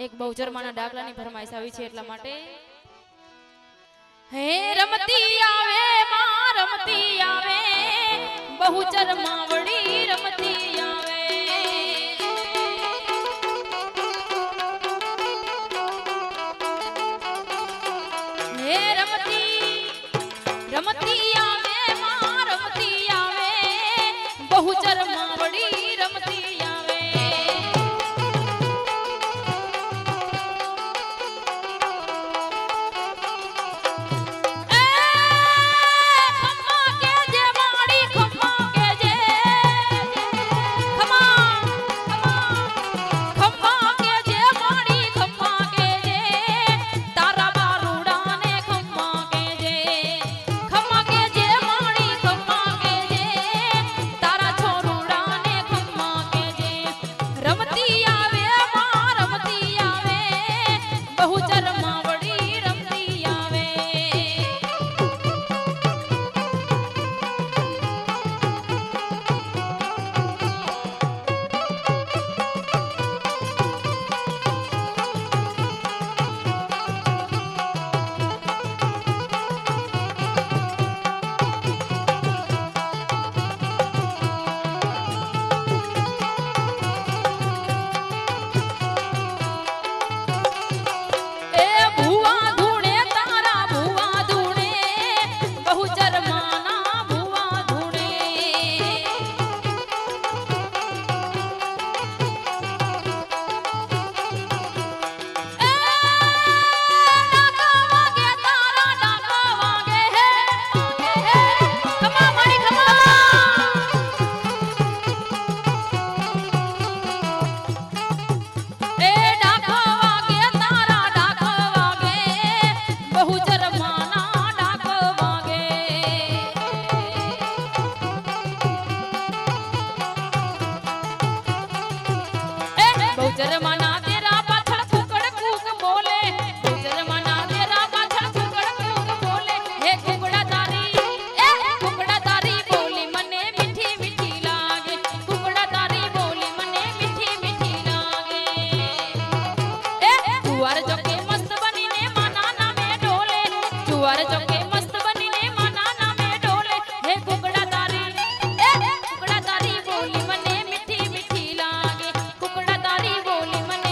એક બહુચરમાના ડાકલાની ફરમાઈશ આવી છે એટલા માટે હે રમતી આવે માં રમતી આવે બહુચર માવડી રમતી આવે હે રમતી રમતી આવે માં રમતી આવે બહુચર માવડી રમતી ગુજર માના તેરા પાછળ કુકડ કૂક બોલે ગુજર માના તેરા પાછળ કુકડ કૂક બોલે હે કુકડા તારી કુકડા તારી બોલી મને મીઠી મીઠી લાગે કુકડા તારી બોલી મને મીઠી મીઠી લાગે જુવાર જોકે મસ્ત બનીને માના નામે ડોલે જુવાર જોકે મસ્ત બનીને માના નામે ડોલે હે કુકડા તારી બોલી મને મીઠી મીઠી લાગે કુકડા તારી બોલી મને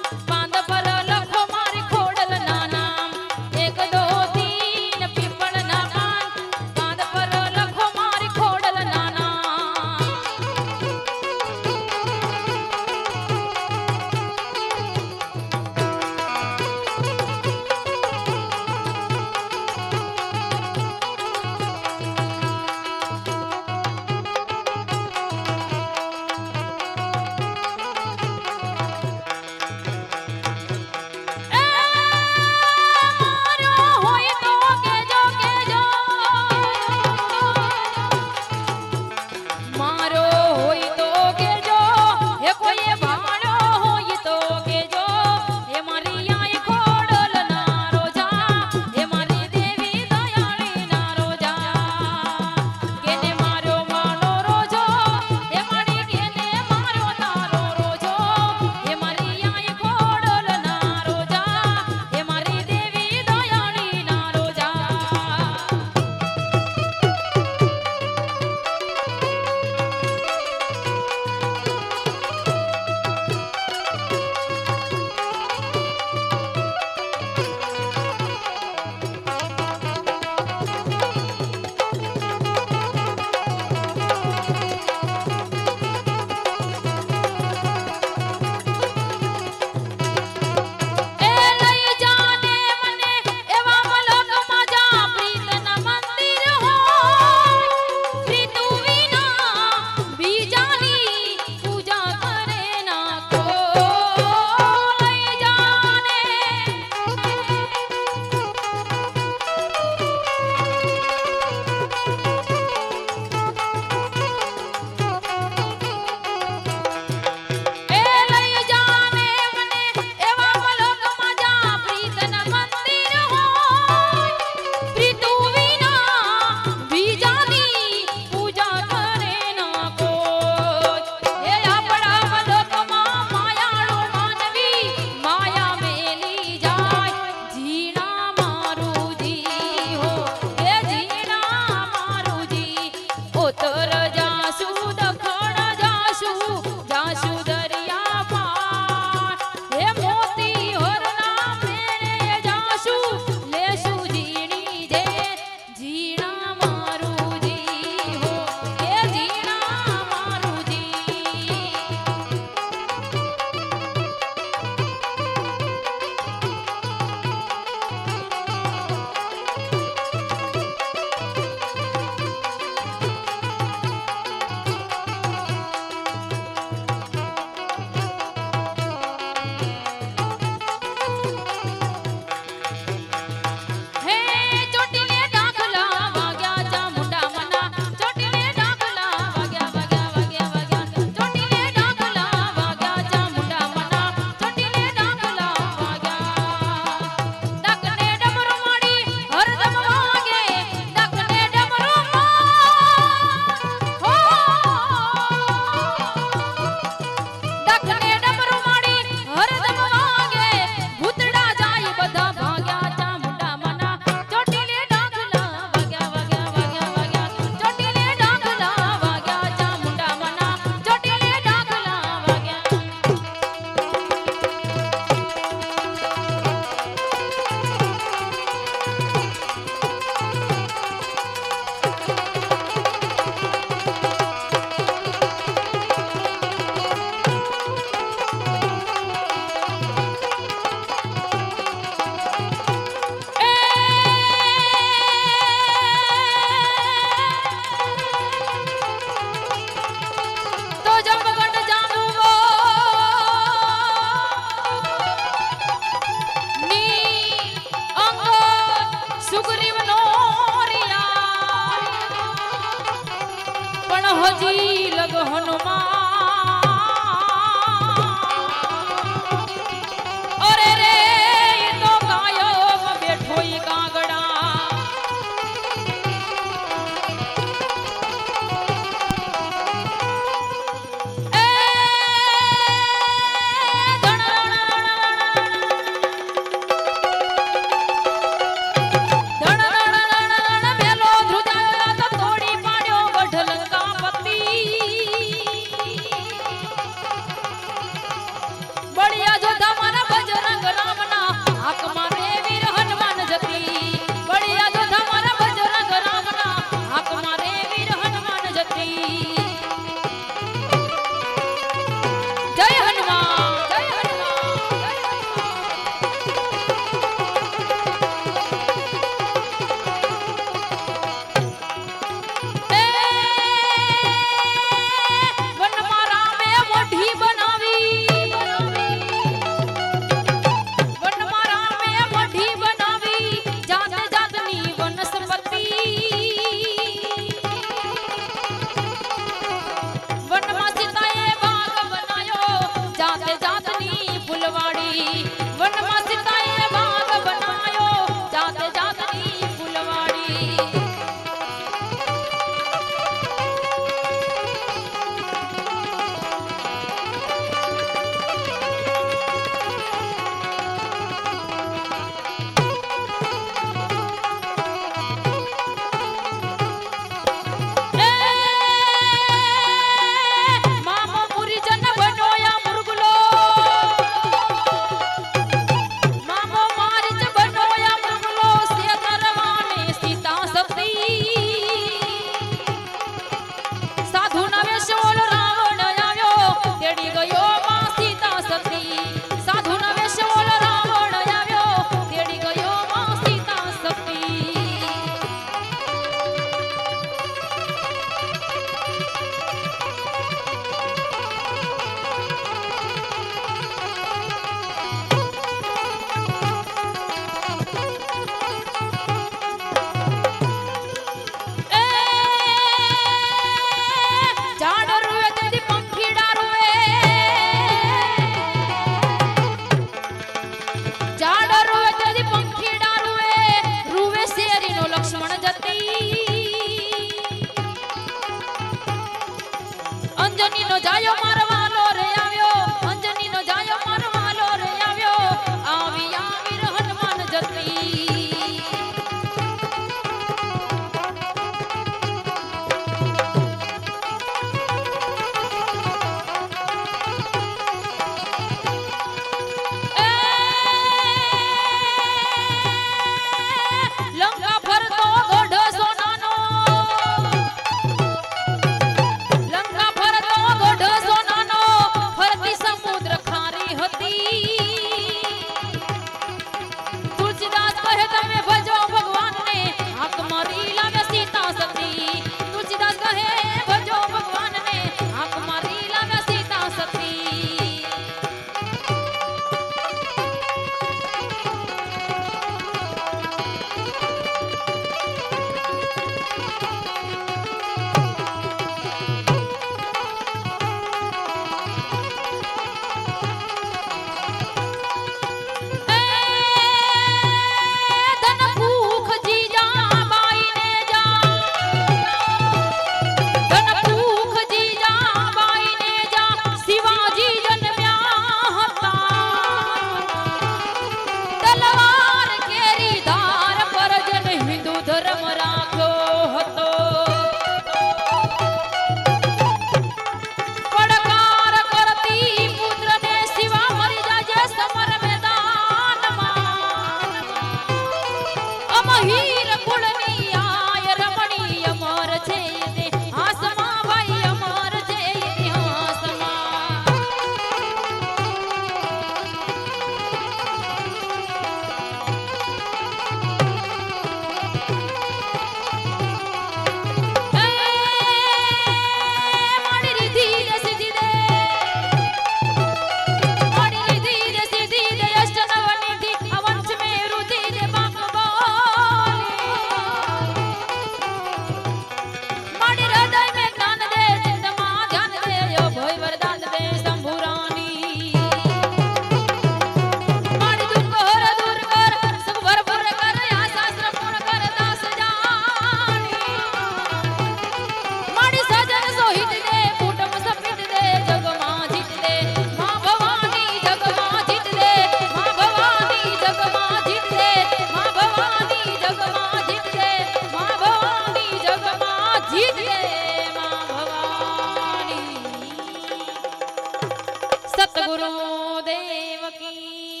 સદગુરુ દેવ કી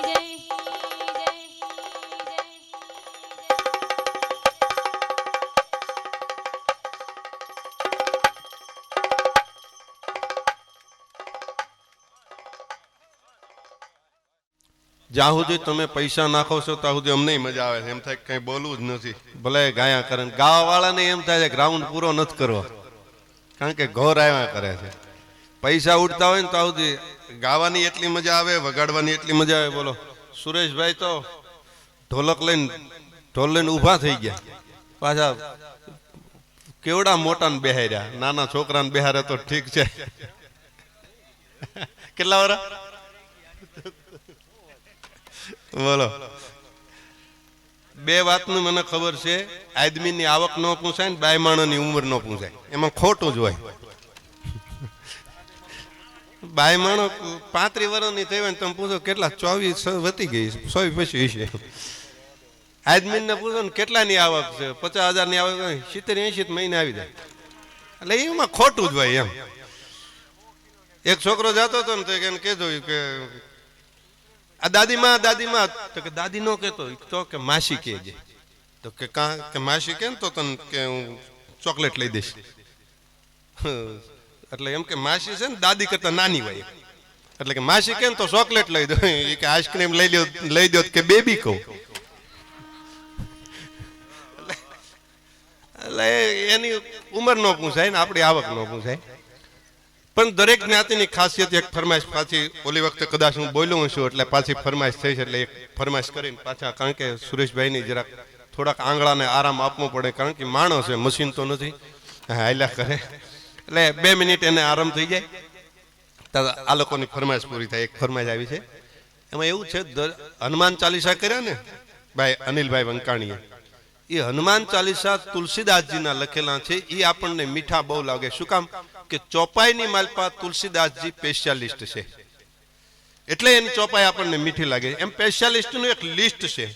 જય. જ્યાં સુધી તમે પૈસા નાખો છો ત્યાં સુધી અમને મજા આવે છે. એમ થાય કઈ બોલવું જ નથી, ભલે ગાયા કરે. ગાવા વાળાને એમ થાય છે ગ્રાઉન્ડ પૂરો નથી કરવો, કારણ કે ઘોર આવ્યા કરે છે. પૈસા ઉડતા હોય ને ત્યાં સુધી ગાવાની એટલી મજા આવે, વગાડવાની એટલી મજા આવે. બોલો સુરેશભાઈ તો ઢોલ લઈને ઊભા થઈ ગયા, પાછા કેવડા મોટાને બેહાર્યા. નાના છોકરાને બેહારે તો ઠીક છે. કેટલા વર્ષ? બોલો. બે વાતનું મને ખબર છે, આદમીની આવક ન પૂછાય ને બાયમાણોની ઉંમર ન પૂછાય, એમાં ખોટું જ હોય. બાયમાણો 35 વર્ષની થઈ હોય ને તમે પૂછો કેટલા, 24 વધી ગઈ, 100 પછી છે. આદમીને પૂછો ને કેટલાની આવક છે, 50,000 ની આવક, 70-80 મહિને આવી જાય. એટલે એમાં ખોટું જ હોય. એમ એક છોકરો જતો હતો ને તો એને કહેતો કે આ દાદીમાં તો કે દાદી નો કહેતો તો કે માસી કહેજે. તો કે કે માસી કે તો તને કે હું ચોકલેટ લઈ દઈશ. એટલે એમ કે માસી છે ને દાદી કરતા નાની હોય, એટલે કે માસી કે તો ચોકલેટ લઈ દો. એ કે આઈસ્ક્રીમ લઈ દો કે બેબી કહું. એટલે એની ઉંમર ન પૂછાય ને આપણી આવક ન પૂછાય. પણ દરેક જ્ઞાતિની ખાસિયત. એક ફરમાઈશ પાછી ઓલી વખતે કદાચ હું બોલ્યો છું એટલે પાછી ફરમાઈશ થઈ છે, એટલે એક ફરમાઈશ કરીને પાછા, કારણ કે સુરેશભાઈની જરાક થોડાક આંગળાને આરામ આપવો પડે, કારણ કે માણસ છે, મશીન તો નથી, હાલ્યા કરે. એટલે 2 મિનિટ એને આરામ થઈ જાય તો આ લોકોની ફરમાઈશ પૂરી થાય. એક ફરમાઈશ આવી છે, એમાં એવું છે, હનુમાન ચાલીસા કર્યા ને ભાઈ અનિલભાઈ વંકાણીએ, એ હનુમાન ચાલીસા તુલસીદાસજીના લખેલા છે. એ આપણને મીઠા બહુ લાગે. શું કામ? કે ચોપાઈની માલપા તુલસીદાસજી સ્પેશિયાલિસ્ટ છે, એટલે એની ચોપાઈ આપણને મીઠી લાગે. એમ સ્પેશિયાલિસ્ટનું એક લિસ્ટ છે.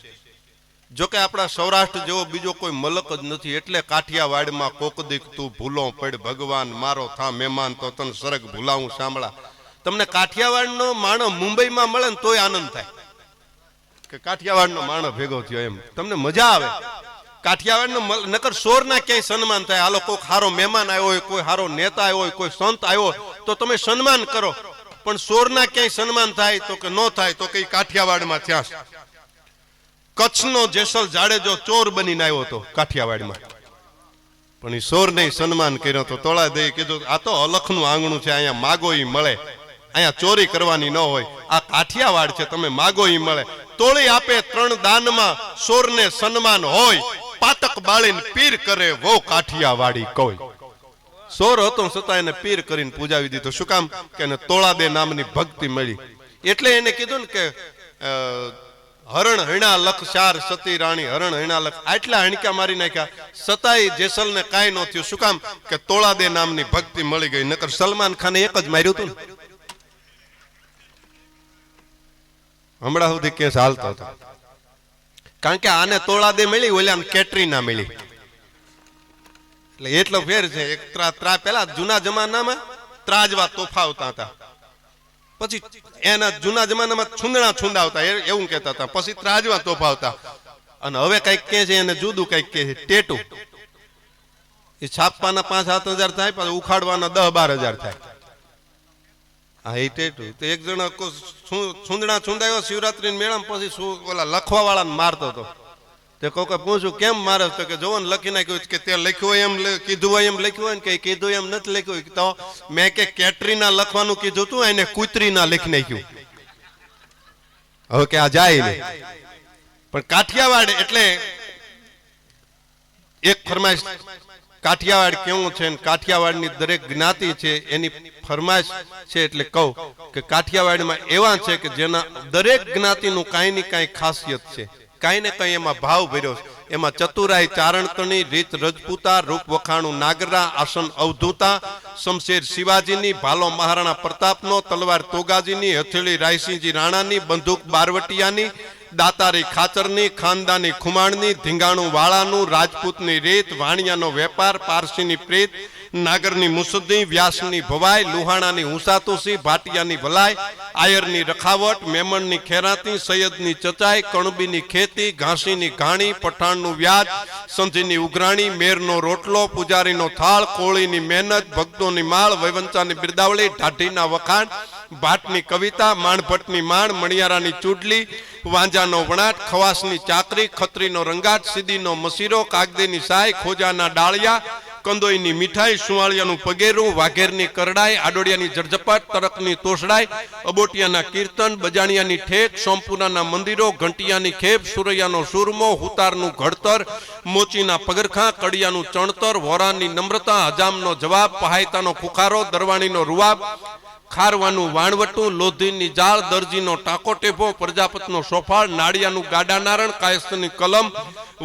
જો કે આપણા સૌરાષ્ટ્ર જેવો બીજો કોઈ મલક જ નથી, એટલે કાઠિયાવાડમાં કોક દીક તું ભૂલો પડ ભગવાન, મારો થા મહેમાન તો તન સરગ ભૂલાવું સાંભળા. તમને કાઠિયાવાડનો માણો મુંબઈમાં મળે ને તોય આનંદ થાય કે કાઠિયાવાડનો માણો ભેગો થયો, એમ તમને મજા આવે. કાઠિયાવાડનો નકર સોરના ક્યાંય સન્માન થાય. હાલો કોઈક હારો મહેમાન આવ્યો હોય, કોઈ હારો નેતા આવ્યો હોય, કોઈ સંત આવ્યો તો તમે સન્માન કરો, પણ સોરના ક્યાંય સન્માન થાય તો કે ન થાય. તો કે કાઠિયાવાડમાં થયા. કચ્છનો જેસલ જાડેજો ચોર બનીને આવ્યો હતો કાઠિયાવાડમાં, પણ એ સોર નહીં સન્માન કર્યો તો તોળા દઈ કીધું આ તો અલખનું આંગણું છે, અહીંયા માગો ઈ મળે, અહીંયા ચોરી કરવાની ન હોય. આ કાઠિયાવાડ છે, તમે માગો ઈ મળે. તોળી આપે 3 દાનમાં, સોરને સન્માન હોય. પાતક બાળીને પીર કરે વો કાઠિયાવાડી કોઈ. સોર હતો છતાં એને પીર કરીને પૂજાવી દીધો. શું કામ? કે એને તોળાદે નામની ભક્તિ મળી. એટલે એને કીધું ને કે હરણ હણા લખ 4 સતી રાણી, હરણ હણા લખ, આટલા હણકા મારી નાખ્યા છતાંય જેસલને કાંઈ ન થયું. શું કામ? કે તોળાદે નામની ભક્તિ મળી ગઈ. નકર સલમાન ખાને એક જ માર્યું હતું ને, હમણાં સુધી કેસ હાલતો હતો. કારણ કે આને તોળાદે મળી, ઓલાને કેટરીના મળી. એટલે એટલો ફેર છે. એક પેલા જૂના જમાનામાં ત્રાજવા તોફા આવતા હતા, પછી એના જૂના જમાનામાં છુંદાવતા એવું કહેતા હતા, પછી ત્રાજવા તોફા આવતા. અને હવે કઈક કે છે એને જુદું કઈક કે છે, ટેટુ. એ છાપવાના 5-7 હજાર થાય, પછી ઉખાડવાના 10-12 હજાર થાય. હા એ ટેટુ. તો એક જણા છુંદાયો શિવરાત્રી મેળામાં, પછી ઓલા લખવા વાળાને મારતો હતો. તે કોકે પૂછ્યું કેમ મારે? તો કે જોવો ને લખી નાખ્યું કે તે લખ્યું હોય એમ કીધું હોય, એમ લખ્યું હોય ને કે કીધું એમ નથી લખ્યું. તો મેં કે કેટરીના લખવાનું કીધું તું, એને કુતરીના લખી નાખ્યું. હવે કે આ જાય નહીં. પણ કાઠિયાવાડ એટલે એક ફરમાઈશ, કાઠિયાવાડ કેવું છે, કાઠિયાવાડની દરેક જ્ઞાતિ છે એની ફરમાઈશ છે. એટલે કહું કે કાઠિયાવાડમાં એવા છે કે જેના દરેક જ્ઞાતિનું કાંઈ ને કાંઈ ખાસિયત છે, કાંઈ ને કાંઈ એમાં ભાવ ભર્યો છે. એમાં ચતુરાઈ ચારણતણી, રીત રજપૂતા, રૂપ વખાણું નાગરા, આસન અવધૂતા, શમશેર શિવાજીની, ભાલો મહારાણા પ્રતાપનો, તલવાર તોગાજીની, હથેળી રાયસિંહજી રાણાની, બંદૂક બારવટિયાની, દાતારી ખાચરની, ખાનદાની ખુમાણની, ધીંગાણું વાળાનું, રાજપૂતની રીત, વાણિયાનો વેપાર, પારસીની પ્રીત, નાગરની મુસદ્દી, વ્યાસની ભવાઈ, લુહાણાની હુંસાતુસી, ભાટિયાની વલાઈ, આયરની રખાવટ, મેમણની ખેરાતી, સૈયદની ચચાઈ, કણબીની ખેતી, ઘાસીની ઘાણી, પઠાણનું વ્યાજ, સંધીની ઉઘરાણી, મેરનો રોટલો, પૂજારીનો થાળ, કોળીની મહેનત, ભક્તોની માળ, વૈવંચાની બિરદાવળી, ઢાઢીના વખાણ, ભાટની કવિતા, માણભટ્ટની માણ, મણિયારાની ચૂડલી, વાંજાનો વણાટ, ખવાસની ચાકરી, ખત્રીનો રંગાટ, સીદીનો મસીરો, કાગદેની સાય, ખોજાના ડાળિયા, કંદોઈની મીઠાઈ, સુવાળિયાનું પગેરું, વાઘેરની કરડાઈ, આડોડિયાની જરઝપટ, તરકની તોસડાઈ, અબોટિયાના કીર્તન, બજાણિયાની ઠેક, સોમપુરાના મંદિરો, ઘંટિયાની ખેપ, સુરૈયાનો સુરમો, હુતારનું ઘડતર, મોચીના પગરખા, કડિયાનું ચણતર, વોરાની નમ્રતા, હજામનો જવાબ, પહાયતાનો ખુખારો, દરવાણીનો રૂવાબ, ખારવાનું વાણવટું, લોધીની જાળ, દરજીનો ટાકો ટેભો, પ્રજાપતનો સોફાળ, નાળિયાનું ગાડા નારણ, કાયસ્થની કલમ,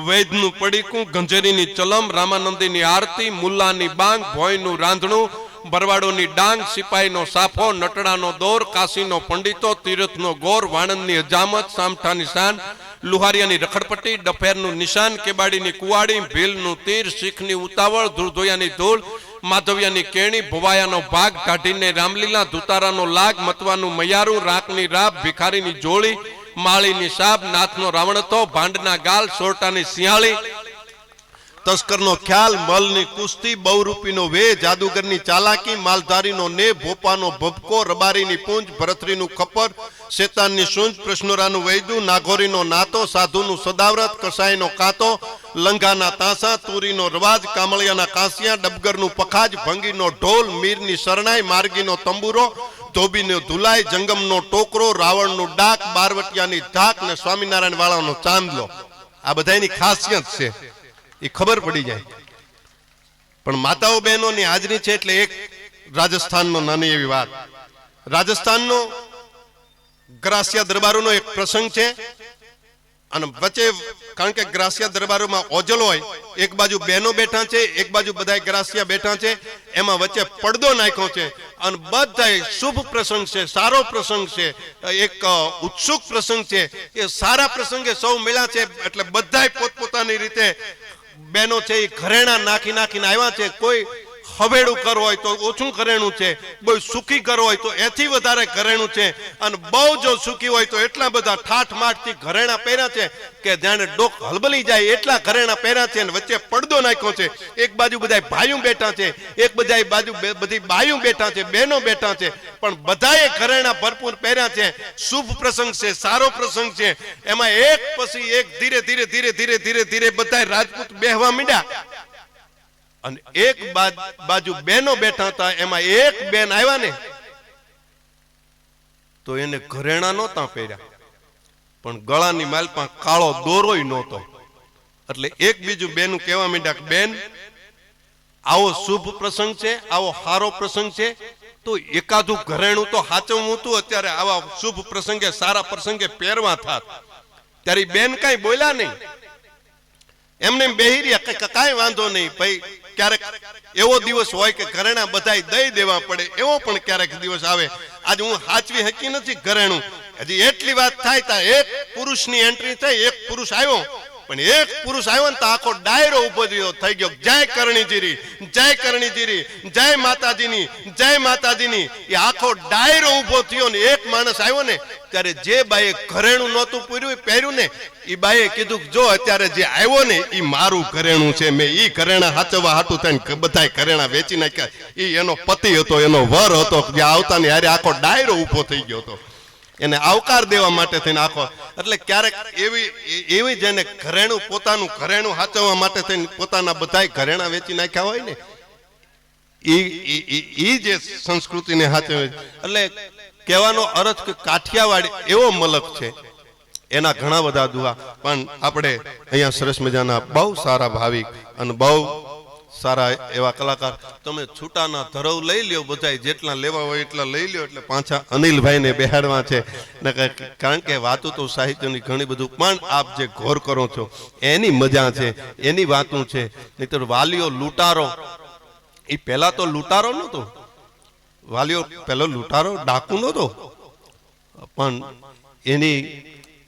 વૈદનું પડીકું, ગંજેરીની ચલમ, રામાનંદીની આરતી, મુલ્લાની બાંગ, ભોયનું રાંધણું, બરવાડોની ડાંગ, સિપાહીનો સાફો, નટડાનો દોર, કાશીનો પંડિતો, તીરથનો ગોર, વાણંદની હજામત, સામઠાની શાન, લુહારિયાની રખડપટ્ટી, ડફેરનું નિશાન, કેબાડીની કુવાડી, ભીલનું તીર, શીખની ઉતાવળ, ધૂળધોયાની ધૂળ, માધવિયાની કેણી, ભવાયાનો ભાગ, ઢાઢીને રામલીલા, ધુતારાનો લાગ, મતવાનું મયારું, રાકની રાબ, ભિખારીની જોળી, માળીની સાબ, નાથનો રાવણતો, ભાંડના ગાલ, સોરટાની સિંહાળી, તસ્કરનો ખ્યાલ, મલની કુસ્તી, બહુરૂપીનો વે, જાદુગરની ચાલાકી, માલધારીનો ને, ભોપાનો ભભકો, રબારીની પૂંજ, ભરતરીનું ખપર, શેતાનની સૂંજ, પ્રશ્નોરાનું વૈદું, નાઘોરીનો નાતો, સાધુનું સદાવ્રત, કસાઈનો કાંતો, લંઘાના તાંસા, તુરીનો રવાજ, કામળિયાના કાંસિયા, ડબગરનું પખાજ, ભંગીનો ઢોલ, મીરની શરણાઈ, માર્ગીનો તંબુરો, ધોબીનો ધુલાઈ, જંગમનો ટોકરો, રાવણનું ડાક, બારવટિયાની ધાક ને સ્વામિનારાયણ વાળાનો ચાંદલો. આ બધાની ખાસિયત છે, એ ખબર પડી જાય. પણ માતાઓ બહેનોની હાજરી છે એટલે એક રાજસ્થાનનો નાની એવી વાત. રાજસ્થાનનો ગ્રાસિયા દરબારોનો એક પ્રસંગ છે અને વચ્ચે, કારણ કે ગ્રાસિયા દરબારોમાં ઓજલ હોય, એક બાજુ બહેનો બેઠા છે, એક બાજુ બધા ગ્રાસિયા બેઠા છે, એમાં વચ્ચે પડદો નાખ્યો છે અને બધા શુભ પ્રસંગ છે, સારો પ્રસંગ છે, એક ઉત્સુક પ્રસંગ છે. એ સારા પ્રસંગે સૌ મળ્યા છે એટલે બધા પોતપોતાની રીતે બહેનો છે એ ઘરેણા નાખી નાખીને આવ્યા છે. કોઈ હવેડું ઘર હોય તો ઓછું ઘરેણું છે, બહુ સુખી ઘર હોય તો એથી વધારે ઘરેણું છે, અને બહુ જો સુખી હોય તો એટલા બધા ઠાઠ માઠથી ઘરેણા પહેર્યા છે કે જાણે ડોક હલબલી જાય એટલા ઘરેણા પહેર્યા છે. અને વચ્ચે પડદો નાખ્યો છે, એક બાજુ બધા ભાઈઓ બેઠા છે, એક બધા બાજુ બધી બાઈઓ બેઠા છે, બહેનો બેઠા છે, પણ બધાએ ઘરેણા ભરપૂર પહેર્યા છે. શુભ પ્રસંગ છે, સારો પ્રસંગ છે. એમાં એક પછી એક ધીરે ધીરે ધીરે ધીરે ધીરે ધીરે બધા રાજપૂત બેહવા માંડ્યા અને એક બાજુ બહેનો બેઠા હતા, એમાં એક બેન આવ્યા ને તો એને ઘરેણા નહોતા પહેર્યા, પણ ગળાની માલપા કાળો દોરોય નહોતો. એટલે એક બીજું બેનું કહેવા માંડ્યા કે બેન, આવો શુભ પ્રસંગ છે, આવો સારો પ્રસંગ છે, તો એકાદું ઘરેણું તો હાચવવું હતું. અત્યારે આવા શુભ પ્રસંગે, સારા પ્રસંગે પહેરવા થાત. ત્યારે બેન કઈ બોલ્યા નહીં, એમને બેહી રહ્યા, કઈ વાંધો નહીં ભાઈ. ક્યારેક એવો દિવસ હોય કે ઘરેણા બધા દઈ દેવા પડે, એવો પણ ક્યારેક દિવસ આવે. આજે હું હાચવી હકી નથી ઘરેણું. હજી એટલી વાત થાય તા એક પુરુષની એન્ટ્રી થઈ, એક પુરુષ આવ્યો, પણ એક પુરુષ આવ્યો ને તો આખો ડાયરો ઉભો થઈ ગયો. જય કરણીજીરી, જય કરણીજીરી, જય માતાજીની, જય માતાજીની. એ આખો ડાયરો ઉભો થયો ને એક માણસ આવ્યો ને ત્યારે જે બાઈએ ઘરેણું નહોતું પહેર્યું ને એ બાઈએ કીધું જો અત્યારે જે આવ્યો ને એ મારું ઘરેણું છે, મેં ઈ ઘરેણા હાચવવા હાટું થઈને બધા ઘરેણા વેચી નાખ્યા. એ એનો પતિ હતો, એનો વર હતો, જે આવતા ને હારે આખો ડાયરો ઉભો થઈ ગયો હતો એને આવકાર દેવા માટે થઈને આખો. એટલે ક્યારેક એવી જેને ઘરેણું, પોતાનું ઘરેણું હાચવવા માટે થઈને પોતાના બધા ઘરેણા વેચી નાખ્યા હોય ને એ જે સંસ્કૃતિને હાચવે. એટલે કહેવાનો અર્થ કે કાઠિયાવાડ એવો મલક છે, એના ઘણા બધા દુઆ. પણ આપણે અહીંયા સરસ મજાના બહુ સારા ભાવિક અને બહુ સારા એવા કલાકાર, તમે છૂટાના ધરવ લઈ લ્યો, બધા જેટલા લેવા હોય એટલા લઈ લ્યો. એટલે પાછા અનિલભાઈને બેહાડવા છે, કારણ કે વાતો તો સાહિત્યની ઘણી બધું, પણ આપ જે ઘોર કરો છો એની મજા છે, એની વાતું છે. નહીતર વાલીઓ લૂંટારો, એ પહેલા તો લૂંટારો નહોતો, વાલીઓ પહેલો લૂંટારો ડાકુ નહોતો, પણ એની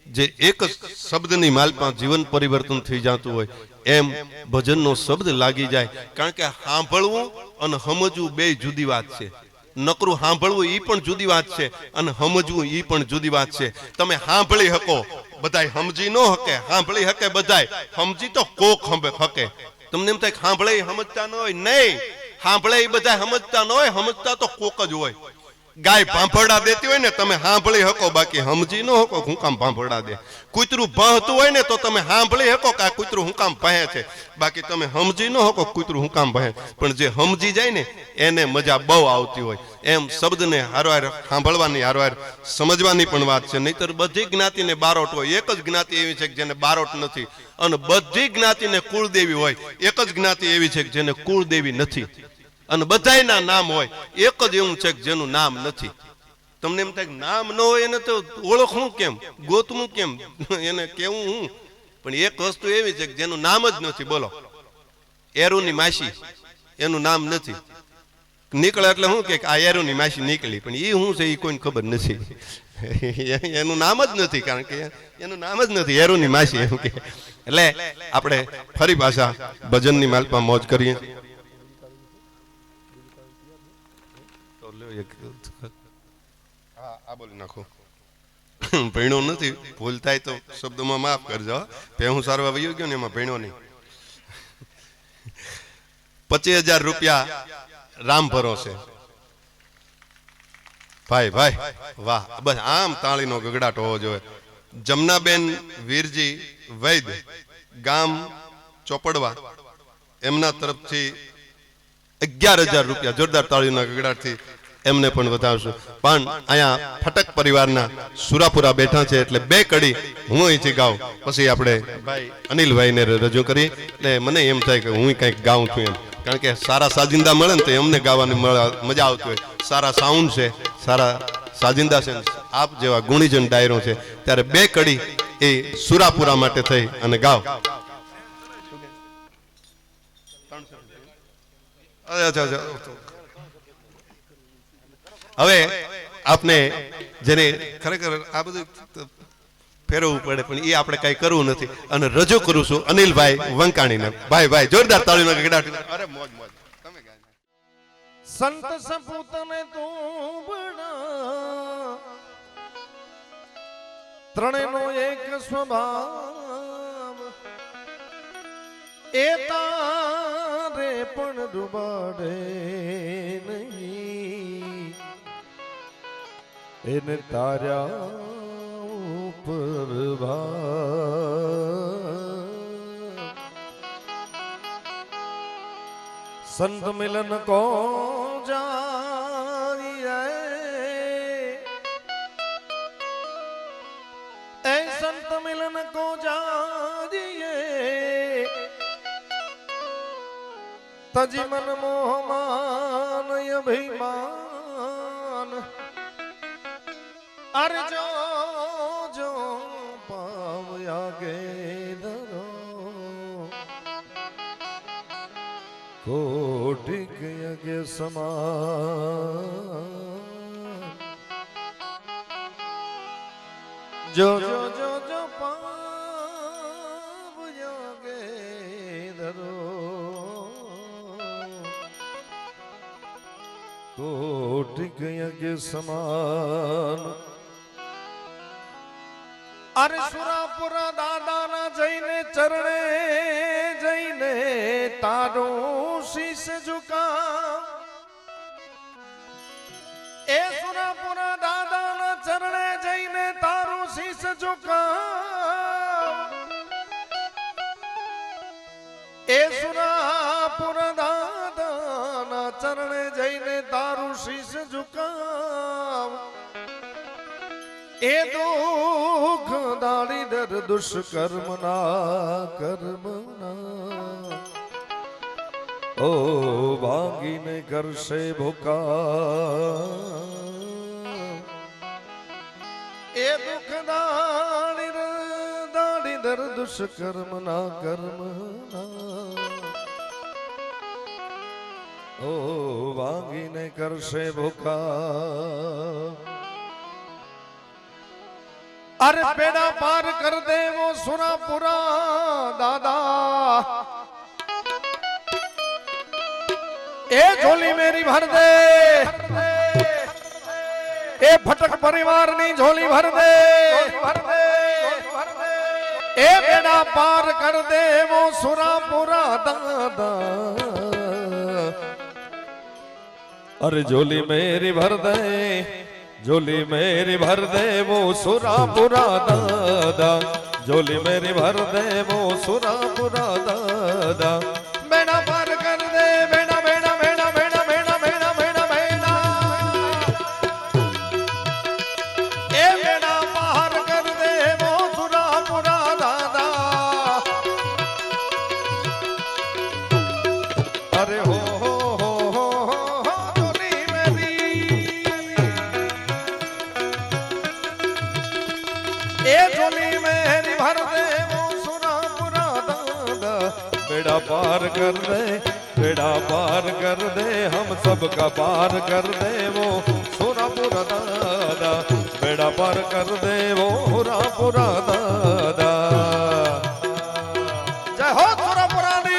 જે એક શબ્દની માલપા જીવન પરિવર્તન થઈ જતું હોય એમ ભજનનો શબ્દ લાગી જાય. કારણ કે સાંભળવું અને સમજવું બે જુદી વાત છે. નકરું સાંભળવું ઈ પણ જુદી વાત છે અને સમજવું ઈ પણ જુદી વાત છે. તમે સાંભળી શકો, બધાય સમજી ન હકે. સાંભળી હકે બધાય, સમજી તો કોક હકે. તમને એમ થાય સાંભળે સમજતા ન હોય? નહીં, સાંભળે એ બધા સમજતા ન હોય, સમજતા તો કોક જ હોય. ગાય ભાંભરડા દેતી હોય ને તમે સાંભળી હકો, બાકી સમજી ન હકો હું કામ ભાંભરડા દે. કૂતરું ભણતું હોય ને તો તમે સાંભળી હકો કે આ કૂતરું હું કામ ભહે છે, બાકી તમે સમજી ન હકો કૂતરું હું કામ ભહે. પણ જે સમજી જાય ને એને મજા બહુ આવતી હોય. એમ શબ્દને હારવાર સાંભળવાની, હારવાર સમજવાની પણ વાત છે. નહીતર બધી જ્ઞાતિને બારોટ હોય. એક જ જ્ઞાતિ એવી છે કે જેને બારોટ નથી, અને બધી જ્ઞાતિને કુળદેવી હોય. એક જ જ્ઞાતિ એવી છે કે જેને કુળદેવી નથી, અને બધાયના નામ હોય. એક જ એવું છે કે જેનું નામ નથી. તમને એમ થાય નામ ન હોય એને તો ઓળખવું કેમ, ગોતવું કેમ, એને કેવું હું? પણ એક વસ્તુ એવી છે કે જેનું નામ જ નથી. બોલો, એરુની માસી, એનું નામ નથી. નીકળે એટલે શું કે આ એરુની માસી નીકળી, પણ એ શું છે એ કોઈને ખબર નથી. એનું નામ જ નથી, કારણ કે એનું નામ જ નથી, એરુની માસી એમ કે. એટલે આપણે ફરી પાછા ભજનની માલપા મોજ કરીએ. આ બોલી નાખો. ભણ્યો નથી, ભૂલ થાય તો શબ્દોમાં માફ કરજો. હું સારવા વયો ગયો ને એમાં ભણ્યો નહીં. 25,000 રૂપિયા રામ ભરોસે. ભાઈ ભાઈ વાહ, બસ આમ તાળીનો ગગડાટ હોવો જોઈએ. જમનાબેન વીરજી વૈદ, ગામ ચોપડવા, એમના તરફથી 11,000 રૂપિયા જોરદાર તાળીના ગગડાટથી એમને પણ વધાવશું. પણ અહીંયા ફટક પરિવારના સુરાપુરા બેઠા છે એટલે 2 કડી હું અહીંથી ગાઉં, પછી આપણે ભાઈ અનિલભાઈને રજૂ કરી. એટલે મને એમ થાય કે હું કંઈક ગાઉં છું એમ, કારણ કે સારા સાજિંદા મળે ને તો એમને ગાવાની મજા આવતી હોય. સારા સાઉન્ડ છે, સારા સાજિંદા છે, આપ જેવા ગુણીજન ડાયરો છે, ત્યારે 2 કડી એ સુરાપુરા માટે થઈ અને ગાવ. હવે આપને જેને ખરેખર આ બધું ફેરવવું પડે, પણ એ આપણે કઈ કરવું નથી, અને રજૂ કરું છું અનિલભાઈ વંકાણીને. ભાઈ ભાઈ જોરદાર તાળીનો ગગડાટ. અરે મોજ મોજ. તમે ગાય. સંત સપૂતને તું બના, ત્રણેયનો એક સ્વભાવ, એ તારે પણ ડૂબાડે નહીં, એને તાર્યા ઉપર ભાવ. સંત મિલન કો જાઈએ, એ સંત મિલન કો જાઈએ, તજી મન મોહ માન અભિમાન, અરે જો જો પાવ્યા ગે ધરો, કોટિક યજ્ઞ સમાન. જો જો જો જો પાવ્યા ગે ધરો, કોટિક યજ્ઞ સમાન. અરે સુરાપુરા દાદાના જઈને ચરણે જઈને તારું શીશ ઝુકા, એ સુરાપુરા દાદાના ચરણે જઈને તારું શીશ ઝુકા, એ સુરાપુરા દાદાના ચરણે જઈને તારું શીશ ઝુકા. એ દુઃખ દાડી દર દુષ્કર્મના કર્મના, ઓ ભાંગીને કરશે ભૂકા. એ દુઃખ દાડી દર દુષ્કર્મના કર્મના, ઓ ભાંગીને કરશે ભૂકા. અરે પેડા પાર કર દે વો સુરાપુરા દાદા, એ ए झोली मेरी भर दे ए फटक परिवार नी झोली भर दे ए बेड़ा पार कर दे वो सुरापुरा दादा अरे झोली मेरी भर दे झोली मेरी भर दे वो सुरापुरा दादा झोली मेरी भर दे वो सुरापुरा दादा बेड़ा पार कर दे बेड़ा बेड़ा बेड़ा बेड़ा बेड़ा बेड़ा बेड़ा बेड़ा ए बेड़ा पार कर दे वो सुरापुरा दादा अरे हो झोली मेरी ए झोली मेरी भर दे वो सुरापुरा दादा बेड़ा पार कर दे बेड़ा पार कर दे हम सबका पार कर दे वो सुरापुरा दादा बेड़ा पार कर दे वो सुरापुरा दादा जय हो सुरापुरानी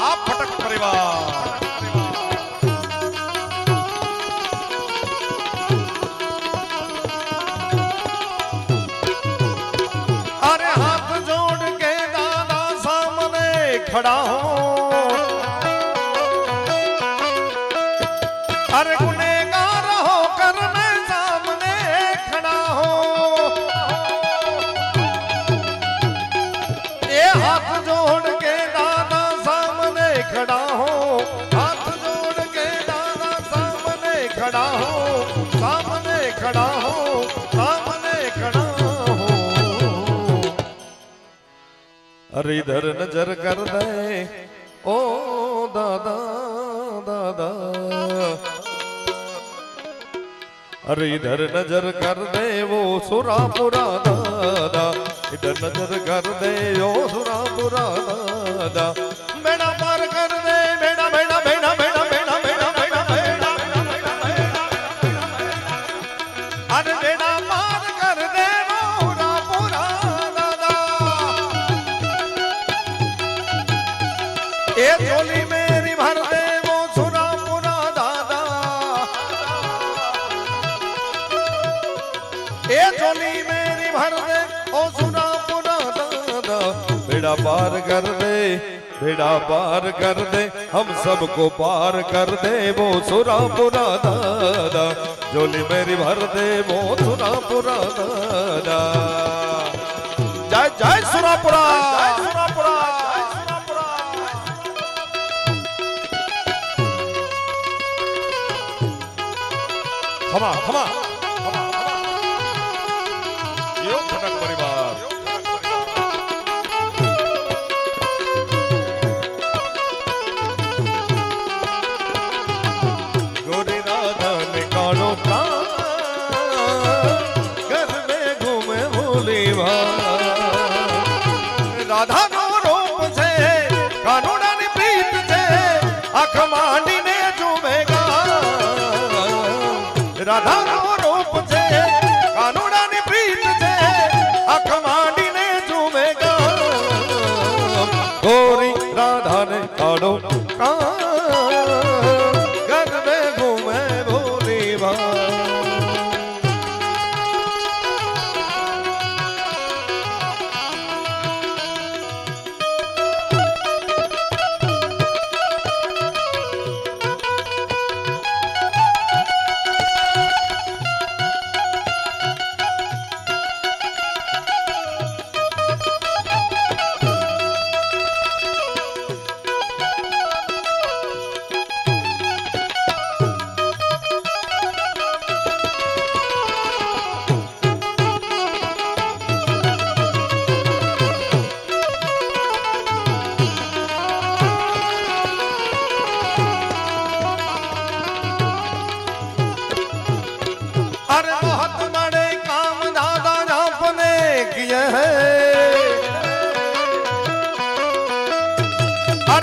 आप फटक परिवार अरे हाथ जोड़ के दादा सामने खड़ा हूं अरे गुनहगार होकर मैं सामने खड़ा हूं ये हाथ जोड़ के दादा सामने खड़ा हूं हाथ जोड़ के दादा सामने खड़ा हूं सामने खड़ा हूं सामने खड़ा हूं अरे इधर नजर कर दे ओ दादा दादा अरे इधर नजर कर दे वो सुरापुरा दादा इधर नजर कर दे ओ सुरापुरा दादा बेड़ा पार कर दे बेड़ा बेड़ा बेड़ा बेड़ा बेड़ा बेड़ा बेड़ा बेड़ा अरे बेड़ा पार कर दे वो सुरापुरा दादा ए झोली मेरी भर दे वो सुरापुरा दादा ए झोली मेरी भर दे ओ सुरापुरा दादा बेड़ा पार कर दे बेड़ा पार कर दे हम सबको पार कर दे वो सुरापुरा दादा झोली मेरी भर दे वो सुरापुरा दादा जय जय सुरापुरा जय सुरापुरा जय सुरापुरा खमा खमा यो फटक परिवार गोरी राधा ने कालो घर में घूमे भोली राधा नो रूप से कानूना ने प्रीत से आँख मांडी ने झूमेगा राधा नो रूप से कानूना ने प्रीत से आँख मांडी ने झूमेगा गोरी राधा ने कालो घर में घूमे भोली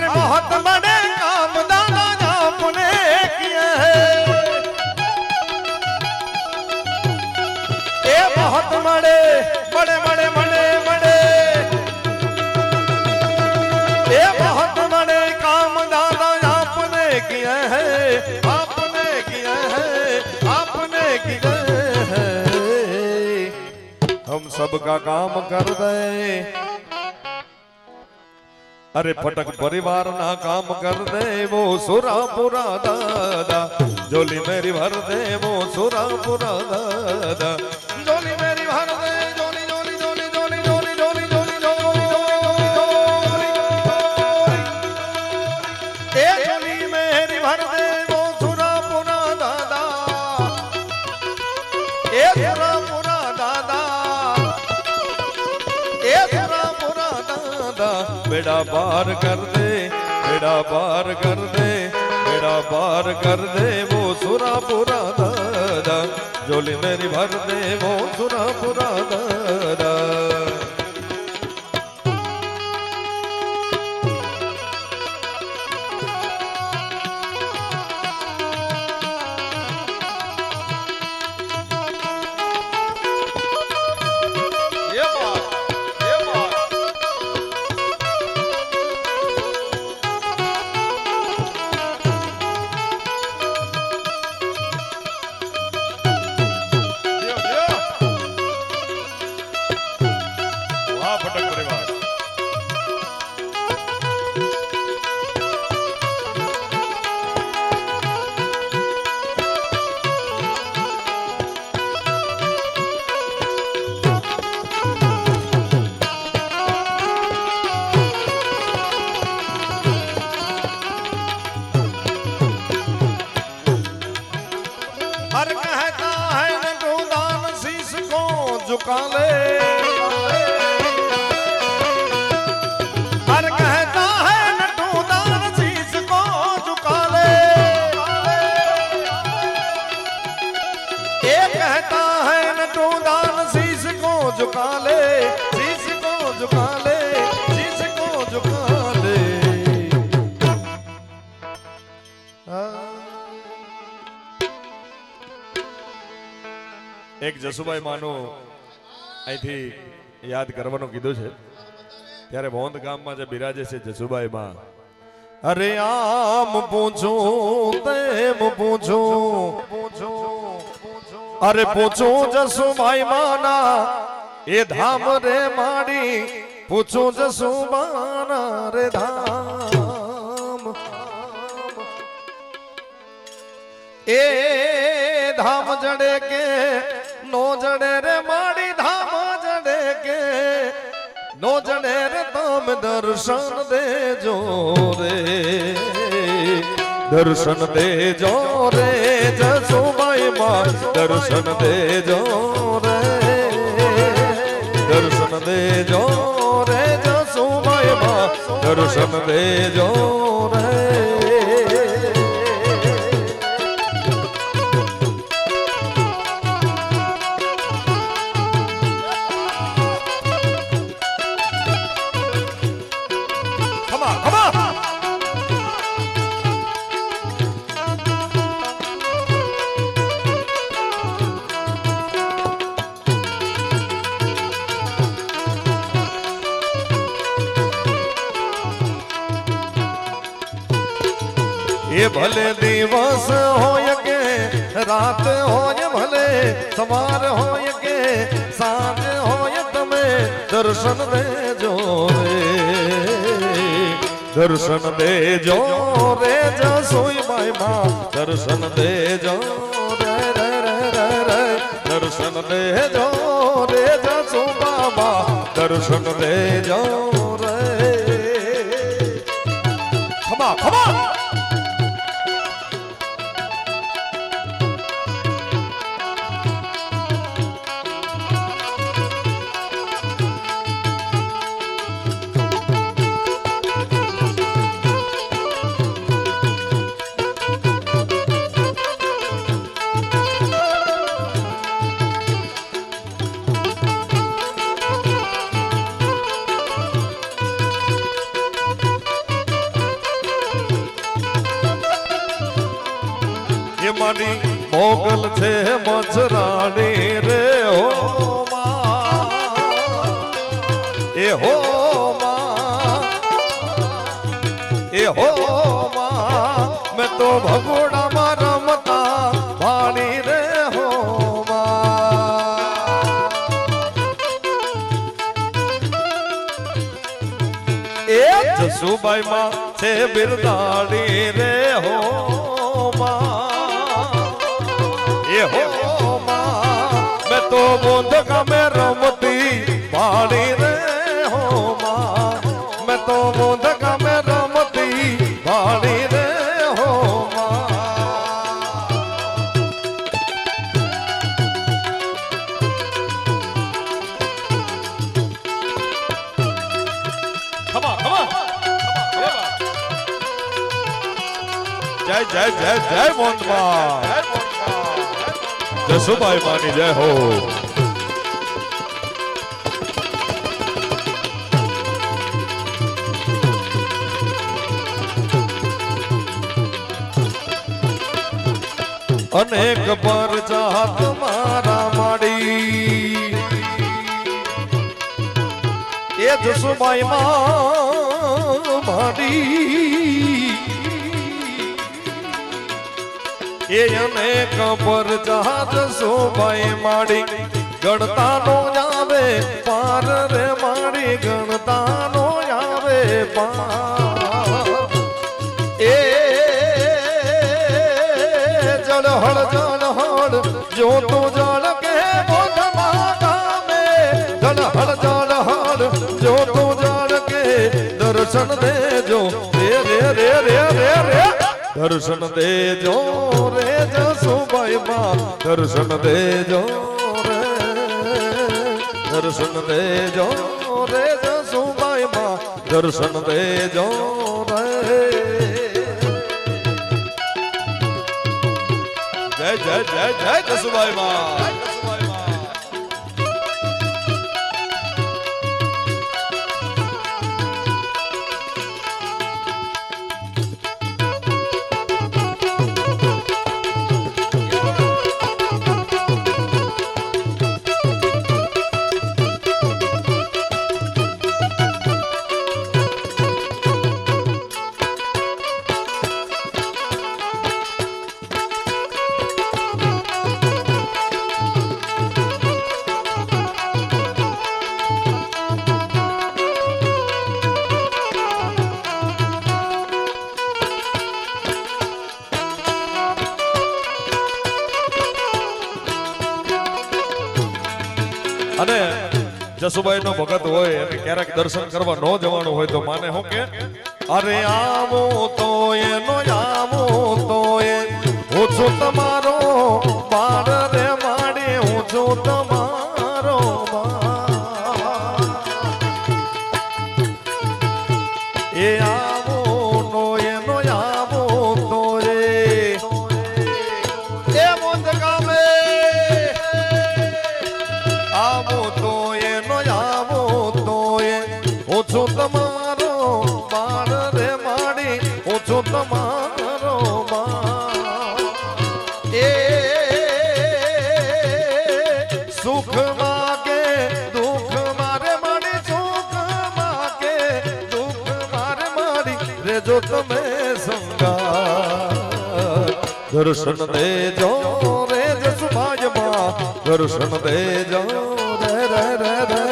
अरे बहुत बड़े काम दादा आपने किए हैं, ये बहुत बड़े बड़े बड़े बड़े बड़े, ये बहुत बड़े काम दादा आपने किए हैं, आपने किए हैं, आपने किए हैं। हम सबका काम कर दे, अरे फटक परिवार ना काम कर दे वो सुरापुरा दादा, झोली मेरी भर दे वो सुरापुरा दादा, झोली मेरी भर दे, झोली झोली झोली झोली झोली झोली झोली झोली, ए झोली मेरी भर दे वो सुरापुरा दादा, ए सुरापुरा दादा, ए सुरापुरा दादा, बेड़ा पार कर दे, बेड़ा पार कर दे, बेड़ा पार कर दे वो सुरापुरा दादा, झोली मेरी भर दे वो सुरापुरा दादा। हर कहता है नटू दान शीश को झुका ले, हर कहता है नटू दान शीश को झुका ले, ये कहता है नटू दान शीश को झुका ले, शीश को झुका ले, शीश को झुका ले। એક જસુભાઈ માનું અહીંથી યાદ કરવાનું કીધું છે, ત્યારે ભોંદ ગામમાં જે બિરાજે છે જસુભાઈ માં, અરે આમ પૂછું તેમ પૂછું, અરે પૂછું જસુભાઈ માના એ ધામ રે માડી, પૂછું જસુબાના રે ધામ, એ ધામ જડે કે નો જડે રે માડી, ધામ જડે કે નો જડે રે તમે દર્શન દેજો રે, દર્શન દેજો રે જસુભાઈ માં, દર્શન દેજો રે, દર્શન દેજો રે જસુભાઈ માં, દર્શન દેજો રે। ये भले दिवस होय के रात होय, भले सवार होय के सांझ होय, तमे दर्शन देजो रे, दर्शन देजो रे जसुभाई मां, दर्शन देजो रे रे रे रे रे, दर्शन देजो रे जसुबाबा, दर्शन देजो रे। खमा खमा મારી મોગલ છે મજરાણી રે હો માં એ હો માં એ હો માં મેં તો ભગોડામાં રમતા ભાણી રે હો માં એ જસુબાઈ માં છે બિરદાણી રે હો માં એ હો માં મેં તો બોંધ ગામે રમતી ભાણી રે હો માં મેં તો બોંધ ગામે રમતી ભાણી રે હો માં જય જય જય જય મોહનબા જસુબાઈ માની જય હો અનેક પર ચાહત મારા માડી એ જસુબાઈ માં માડી એ અનેક પર ચાહત જસુબાઈ માડી ગણતા નો આવે પાર રે માડી ગણતા નો આવે પાર એ જળહળ જળહળ જો તું જળ કે મોઢમાં ગામે જળહળ જળહળ જો તું જળ કે દર્શન દેજો રે રે રે રે રે રે દર્શન દેજો રે જસુબાઈ માં દર્શન દેજો રે દર્શન દેજો રે જસુબાઈ માં દર્શન દેજો રે જય જય જય જય જસુબાઈ માં અને જસુબાઈ નો ભગત હોય અને ક્યારેક દર્શન કરવા ન જવાનું હોય તો માને હું કે અરે આવો તો એનો આવો તો એ હું છું તમારો બાર રે માડી હું છું તમારો એ આવો નો એનો આવો તો રે એ મોંધ ગામે આવો તો એનો આવો તો એ હું છું તમારો બાર રે માડી હું છું તમારો એ સુખ માગે દુઃખ મારે માડી સુખ માગે દુઃખ મારે માડી રેજો તમે સંગાર દર્શન દેજો રે જસુબાઈ માં દર્શન દેજો રે રે રે રે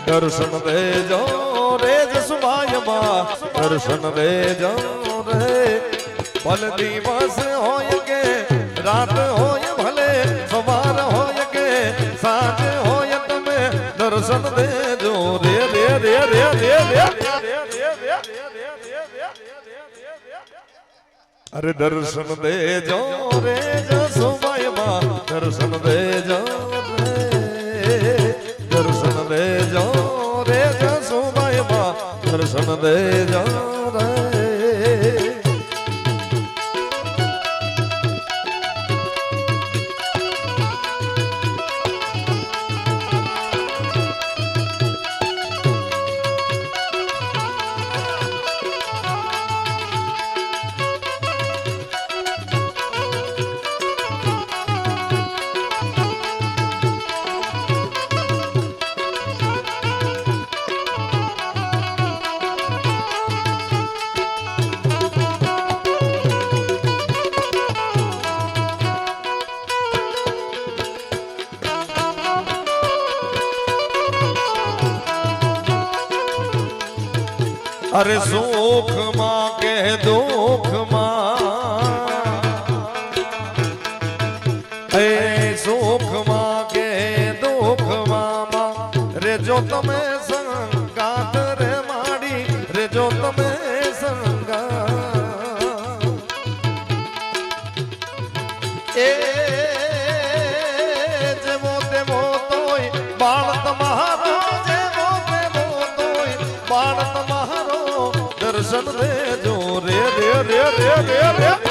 દર્શન દેજો રે જસુબાઈ માં દર્શન દેજો રે ભલે દિવસ હોય કે રાત હોય ભલે સવાર હોય કે સાંજ હોય તમે દર્શન દેજો રે રે રે રે રે રે અરે દર્શન દેજો રે જસુબાઈ માં દર્શન દેજો રે દર્શન દેજો રે જસુબાઈ માં દર્શન દેજો રે અરે સુખમાં કે દુઃખમાં એ સુખમાં કે દુઃખમાં રેજો તમે સંગાત રે માડી રેજો તમે સંગાત એ જેવો તેવો તોય બાળ તમારો જેવો તેવો તોય બાળ તમારો દર્શન દેજો રે રે રે રે રે રે